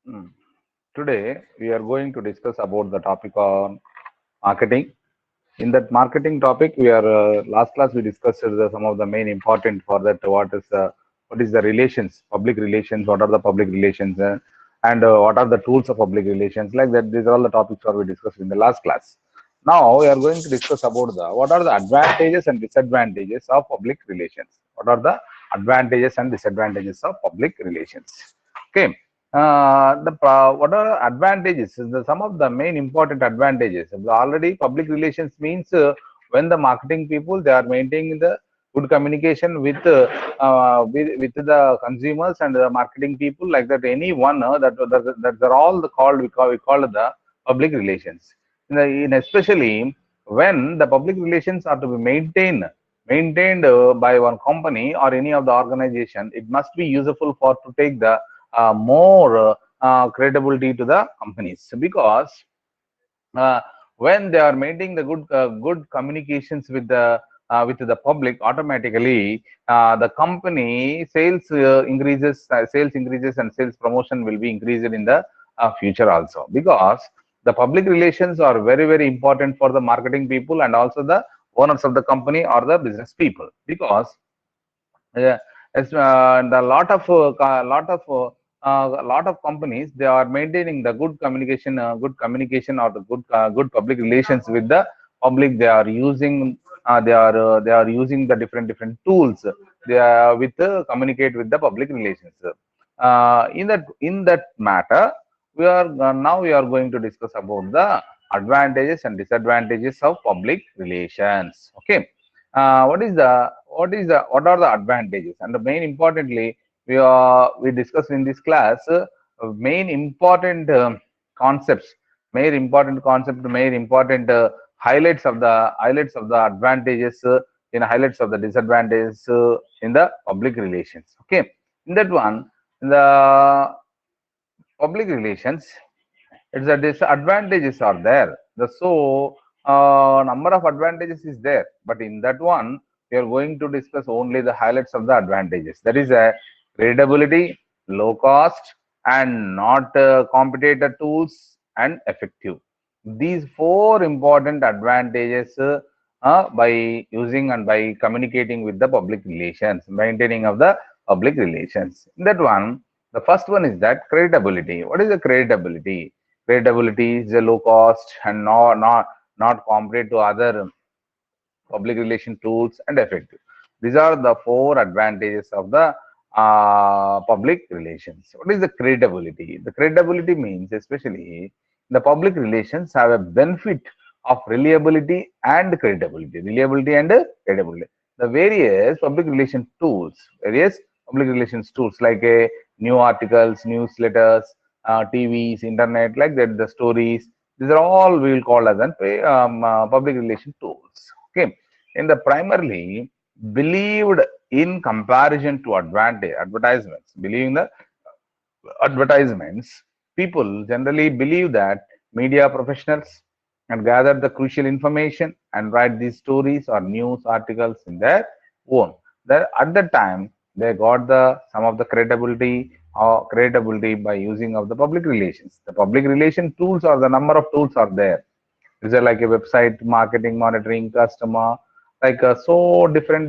Mm. Today we are going to discuss about the topic on marketing. In that marketing topic, we are last class we discussed some of the main important for that. What is the relations, public relations? What are the public relations, and what are the tools of public relations? Like that, these are all the topics that we discussed in the last class. Now we are going to discuss about the what are the advantages and disadvantages of public relations. What are the advantages and disadvantages of public relations? Okay. What are advantages? Some of the main important advantages. Already, public relations means when the marketing people they are maintaining the good communication with the consumers and the marketing people like that. Anyone that are all the called we call the public relations. In especially when the public relations are to be maintained by one company or any of the organization, it must be useful for to take the more credibility to the companies because uh, when they are maintaining the good communications with the public, automatically the company sales increases and sales promotion will be increased in the future also, because the public relations are very important for the marketing people and also the owners of the company or the business people, because yeah, and a lot of companies they are maintaining the good communication or the good public relations with the public. They are using they are using the different tools they are with communicate with the public relations. In that matter, we are going to discuss about the advantages and disadvantages of public relations. Okay. What are the advantages, and the main importantly we discussed in this class main important concepts main important highlights of the advantages in highlights of the disadvantages in the public relations. Okay. In that one, in the public relations, it's the disadvantages are there. The number of advantages is there, but in that one we are going to discuss only the highlights of the advantages. That is a credibility, low cost, and not competitor tools and effective. These four important advantages by using and by communicating with the public relations, maintaining of the public relations. In that one, the first one is that credibility. What is the credibility? Credibility is a low cost and not compared to other public relation tools and effective. These are the four advantages of the public relations. What is the credibility? The credibility means especially the public relations have a benefit of reliability and credibility. Reliability and credibility. The various public relations tools like new articles, newsletters, TVs, internet, like that, the stories. These are all we will call as public relation tools. Okay, in the primarily believed in comparison to advertisements, believing the advertisements, people generally believe that media professionals and gather the crucial information and write these stories or news articles in their own. That at the time they got the some of the credibility by using of the public relations. The public relation tools or the number of tools are there. Is there like a website marketing, monitoring, customer, like so different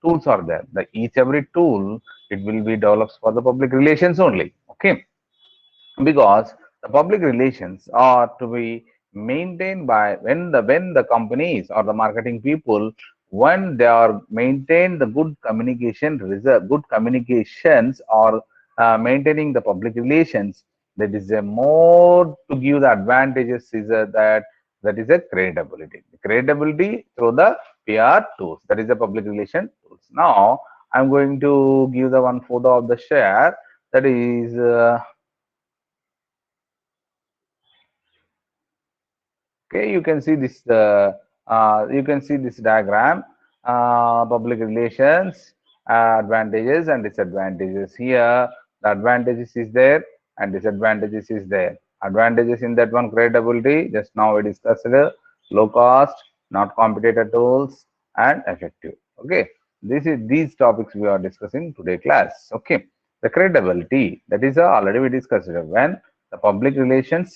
tools are there. The each every tool it will be developed for the public relations only. Okay, because the public relations are to be maintained by when the companies or the marketing people, when they are maintain the good communication reserve good communications or maintaining the public relations, that is a more to give the advantages is that is a credibility through the PR tools, that is the public relation tools. Now I'm going to give the one photo of the share, that is okay, you can see this diagram, public relations, advantages and disadvantages. Here, the advantages is there and disadvantages is there. Advantages in that one, credibility, just now we discussed low cost, not competitor tools, and effective. Okay, this is these topics we are discussing today class. Okay, The credibility, that is already we discussed it. When the public relations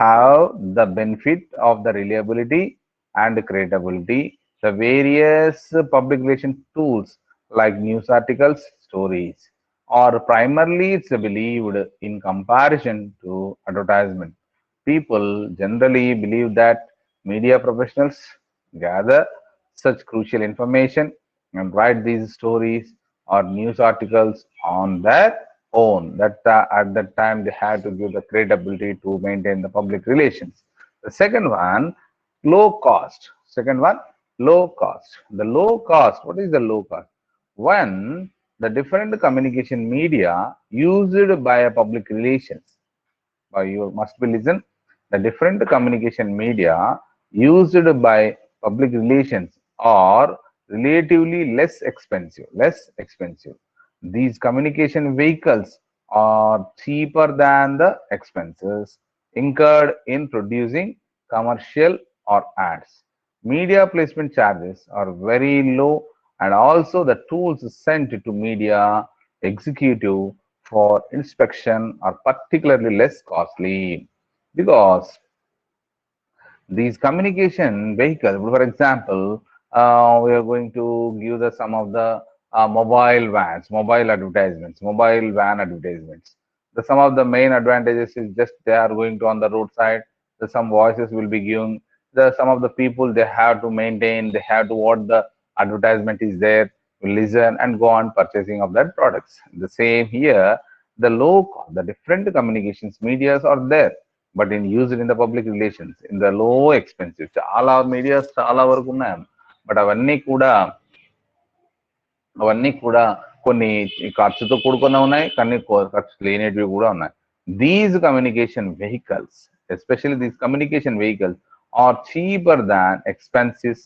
have the benefit of the reliability and credibility, the various public relation tools like news articles, stories, or primarily it's believed in comparison to advertisement. People generally believe that media professionals gather such crucial information and write these stories or news articles on their own. That at that time they had to give the credibility to maintain the public relations. The second one, low cost. Second one, low cost. The low cost. What is the low cost? When the different communication media used by a public relations, you must be listen, the different communication media used by public relations are relatively less expensive. These communication vehicles are cheaper than the expenses incurred in producing commercial or ads. Media placement charges are very low, and also the tools sent to media executive for inspection are particularly less costly because these communication vehicles, for example, we are going to give the some of the mobile advertisements, mobile van advertisements. The some of the main advantages is just they are going to on the roadside. The some voices will be given. The some of the people they have to maintain, they have to what the advertisement is there, will listen and go on purchasing of that products. The same here, the different communications medias are there but in used in the public relations in the low expensive చాలా medias చాలా వరకు ఉన్నాయి but అవన్నీ కూడా కొన్ని ఖర్చుతో కూడుకున్న ఉన్నాయి కొన్ని ఖర్చు లేనిటివి కూడా ఉన్నాయి these communication vehicles especially these communication vehicles are cheaper than expenses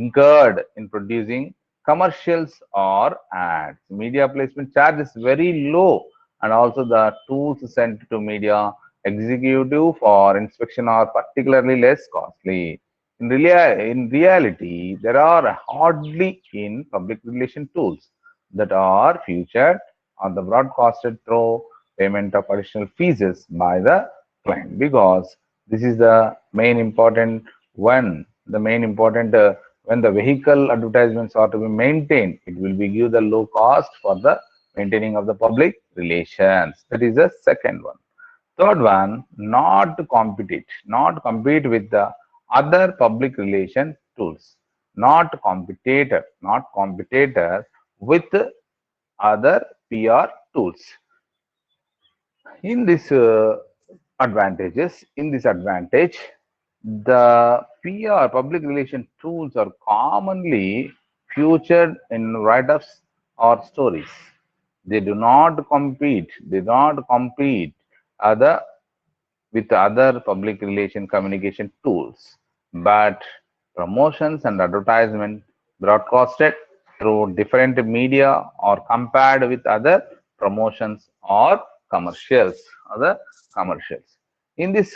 incurred in producing commercials or ads. Media placement charge is very low, and also the tools sent to media executive for inspection are particularly less costly. In reality, there are hardly in public relation tools that are featured on the broadcasted through payment of additional fees by the client because this is the main important one. The main important when the vehicle advertisements are to be maintained, it will be give the low cost for the maintaining of the public relations. That is the second one. Third one, not compete with the other public relation tools. Not competitor with other PR tools. In this advantage, the PR public relation tools are commonly featured in write-ups or stories. They do not compete. They do not compete other with other public relation communication tools, but promotions and advertisement broadcasted through different media or compared with other promotions or commercials. Other commercials. In this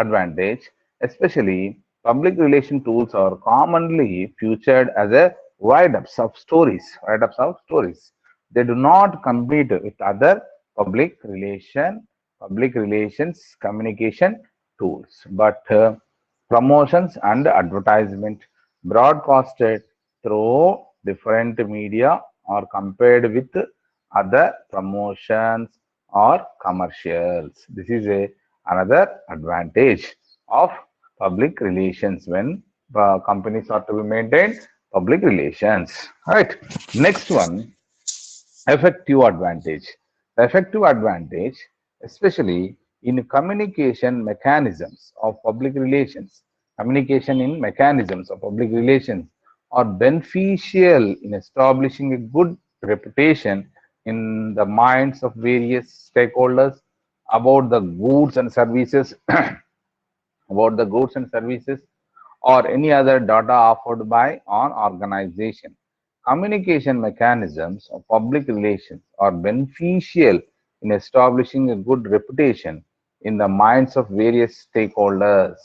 advantage, especially public relation tools are commonly featured as a write-ups of stories. Write-ups of stories. They do not compete with other public relations communication tools, but promotions and advertisement broadcasted through different media or compared with other promotions or commercials. This is another advantage of public relations when companies are to be maintained public relations. Right. Next one, effective advantage. The effective advantage, especially in communication mechanisms of public relations, communication in mechanisms of public relations are beneficial in establishing a good reputation in the minds of various stakeholders about the goods and services about the goods and services or any other data offered by an organization. Communication mechanisms of public relations are beneficial in establishing a good reputation in the minds of various stakeholders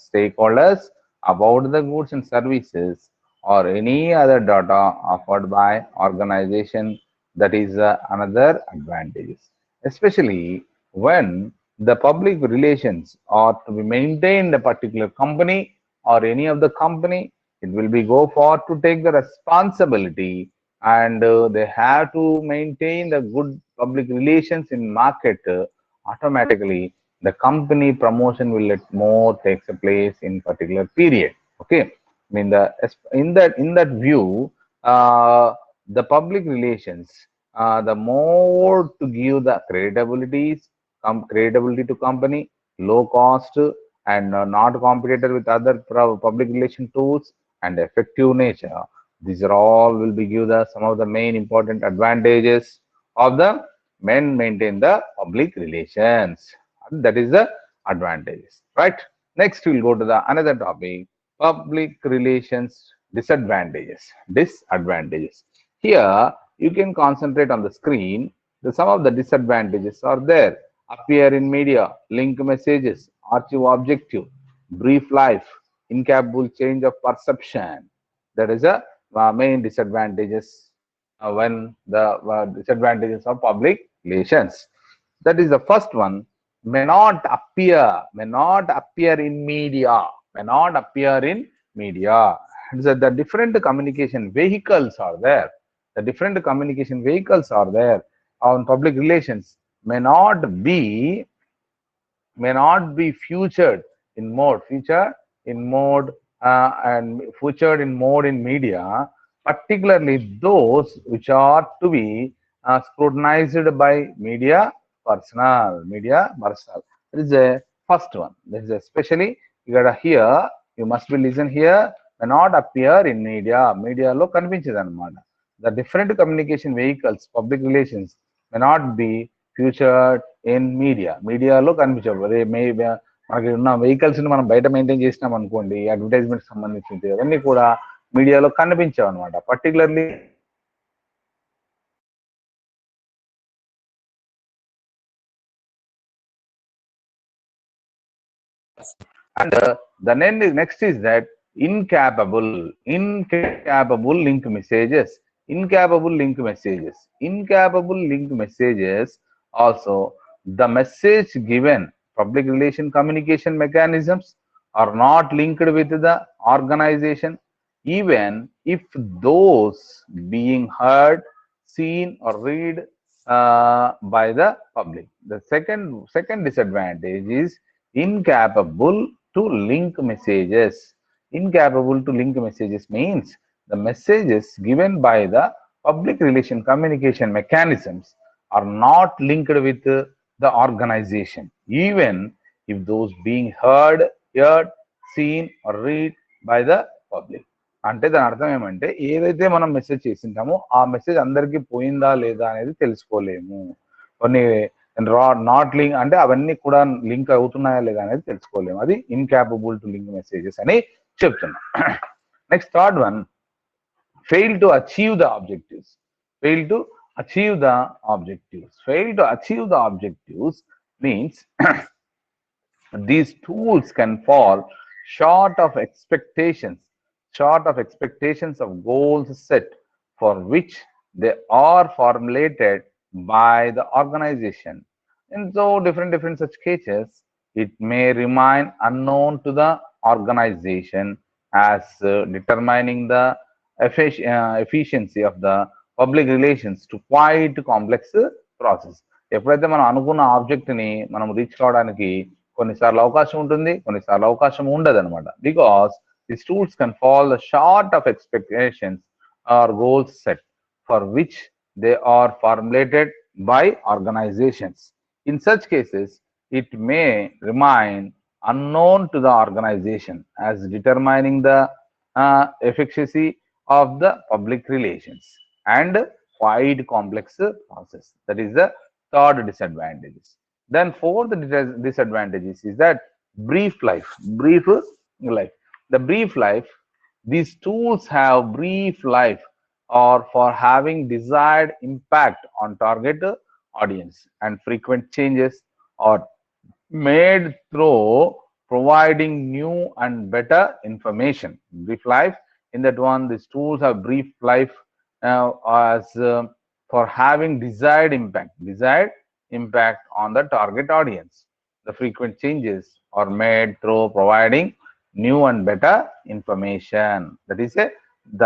about the goods and services or any other data offered by organization. That is another advantage. especially when the public relations are to be maintained a particular company or any of the company, it will be go for to take the responsibility, and they have to maintain the good public relations in market. Automatically the company promotion will let more takes place in particular period. Okay, I mean the in that view, the public relations, the more to give the credibility to company, low cost, and not competitor with other public relation tools, and effective nature. These are all will be give the some of the main important advantages of the men maintain the public relations. That is the advantages, right? Next, we'll go to the another topic: public relations disadvantages. Disadvantages. Here, you can concentrate on the screen. Some of the disadvantages are there: appear in media, link messages, archive objective, brief life, incapable change of perception. That is a main disadvantages when the disadvantages of public relations. That is the first one. May not appear in media, may not appear in media. The different communication vehicles are there. The different communication vehicles are there on public relations may not be featured in mode in media, particularly those which are to be scrutinized by media personnel. This is a first one. This is especially you gotta hear. You must be listen here. May not appear in media. Media lo కనిపించదు. The different communication vehicles, public relations, may not be featured in media. మీడియాలో కనిపించవు. అదే మనకి ఉన్న vehicles ని మనం బయట maintain చేసినాం అనుకోండి, అడ్వర్టైజ్మెంట్ సంబంధించింది అవన్నీ కూడా మీడియాలో కనిపించావు అనమాట. Particularly and the next is that incapable link messages. Also, the message given public relation communication mechanisms are not linked with the organization, even if those being heard, seen, or read by the public. The second disadvantage is incapable to link messages. Incapable to link messages means the messages given by the public relation communication mechanisms are not linked with the organization, even if those being heard, seen, or read by the public. అంటే దాని అర్థం ఏమంటే ఏదైతే మనం message చేసింటామో ఆ message అందరికీ పోయిందా లేదా అనేది తెలుసుకోలేము. కొన్ని నాట్ లింక్ అంటే అవన్నీ కూడా లింక్ అవుతున్నాయా లేదా అనేది తెలుసుకోలేము. అది ఇన్కాపబుల్ టు లింక్ మెసేజెస్ అని చెప్తున్నా. Next third one, fail to achieve the objectives. Fail to achieve the objectives means these tools can fall short of expectations of goals set for which they are formulated by the organization. In so different such cases, it may remain unknown to the organization as determining the efficiency of the public relations to quite complex process. ఎప్పుడైతే మనం అనుకున్న object ని మనం reach కావడానికి కొన్నిసార్లు అవకాశం ఉంటుంది, కొన్నిసార్లు అవకాశం ఉండదు అనమాట. Because these tools can fall short of expectations or goals set for which they are formulated by organizations. In such cases, it may remain unknown to the organization as determining the efficacy of the public relations and quite complex process. That is the third disadvantages. Then fourth disadvantages is that brief life. The brief life, these tools have brief life or for having desired impact on target audience, and frequent changes are made through providing new and better information. Brief life, in that one, these tools have brief life as for having desired impact on the target audience. The frequent changes are made through providing new and better information. That is the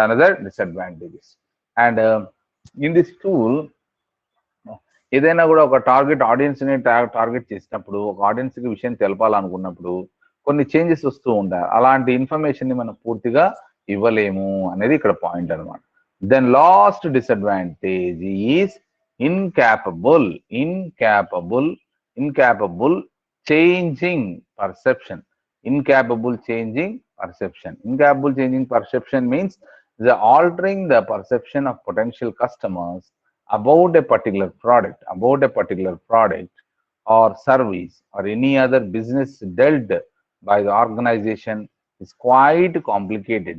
another disadvantages. And in this tool, ఏదైనా కూడా ఒక target audience ని target చేసినప్పుడు ఒక audience కి విషయం తెలపాలనుకున్నప్పుడు కొన్ని changes వస్తూ ఉంటాయి. అలాంటి ఇన్ఫర్మేషన్ ని మనం పూర్తిగా ఇవ్వలేము అనేది ఇక్కడ పాయింట్ అనమాట. Then last disadvantage is incapable changing perception. Incapable changing perception means the altering the perception of potential customers about a particular product or service or any other business dealt by the organization is quite complicated.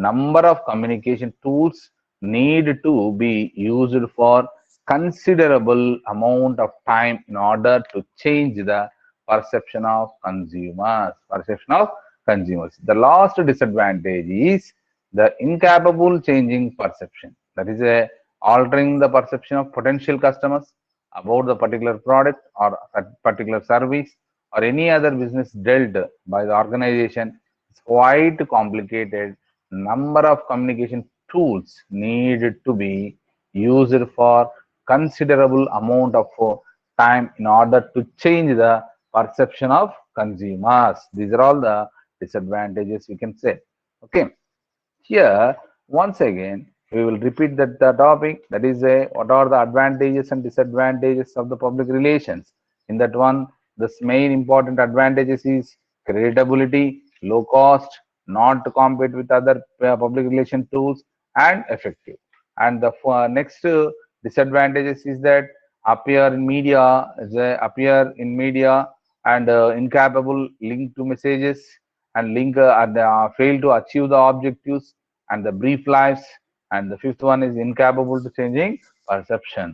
Number of communication tools need to be used for considerable amount of time in order to change the perception of consumers. The last disadvantage is the incapable changing perception. That is altering the perception of potential customers about the particular product or a particular service or any other business dealt by the organization is quite complicated. Number of communication tools need to be used for considerable amount of time in order to change the perception of consumers. These are all the disadvantages we can say. Okay. Here, once again, we will repeat that the topic, that is what are the advantages and disadvantages of the public relations. In that one, the main important advantages is credibility, low cost, not to compete with other public relation tools, and effective. And the next disadvantages is that appear in media and incapable link to messages and fail to achieve the objectives and the brief lives. And the fifth one is incapable to changing perception.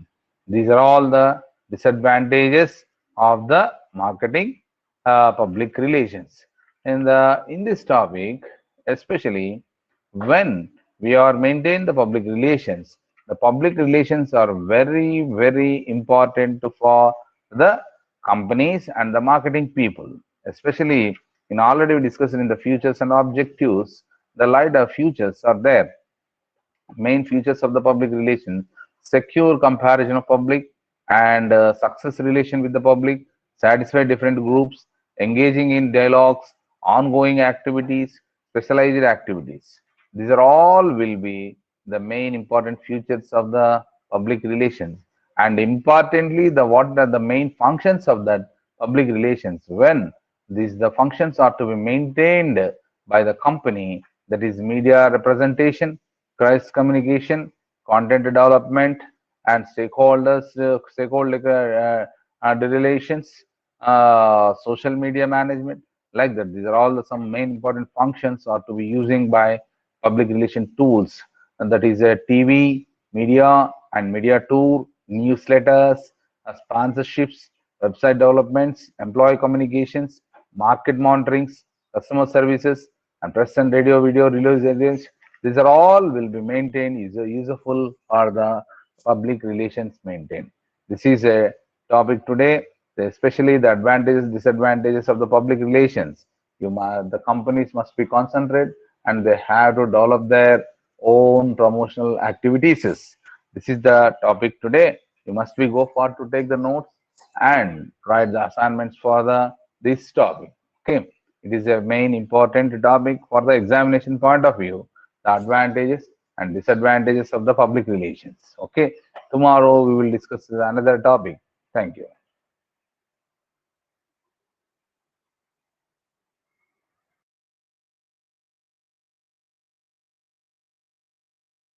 These are all the disadvantages of the marketing public relations. In this topic, especially when we are maintain the public relations are very important for the companies and the marketing people, especially in already we discussed in the futures and objectives. The lighter futures are there. Main features of the public relations: secure comparison of public and success relation with the public, satisfy different groups, engaging in dialogues, ongoing activities, specialized activities. These are all will be the main important features of the public relations. And importantly, what are the main functions of that public relations? When the functions are to be maintained by the company, that is media representation, crisis communication, content development, and stakeholder relations, social media management, like that. These are all some main important functions are to be using by public relation tools, and that is TV, media and media tour, newsletters, sponsorships, website developments, employee communications, market monitorings, customer services, and press and radio video releases. These are all will be maintained useful for the public relations maintained. This is a topic today, especially the advantages, disadvantages of the public relations. The companies must be concentrated and they have to develop their own promotional activities. This is the topic today. You must be go for to take the notes and write the assignments for this topic. Okay, it is a main important topic for the examination point of view, the advantages and disadvantages of the public relations. Okay, tomorrow we will discuss another topic. Thank you.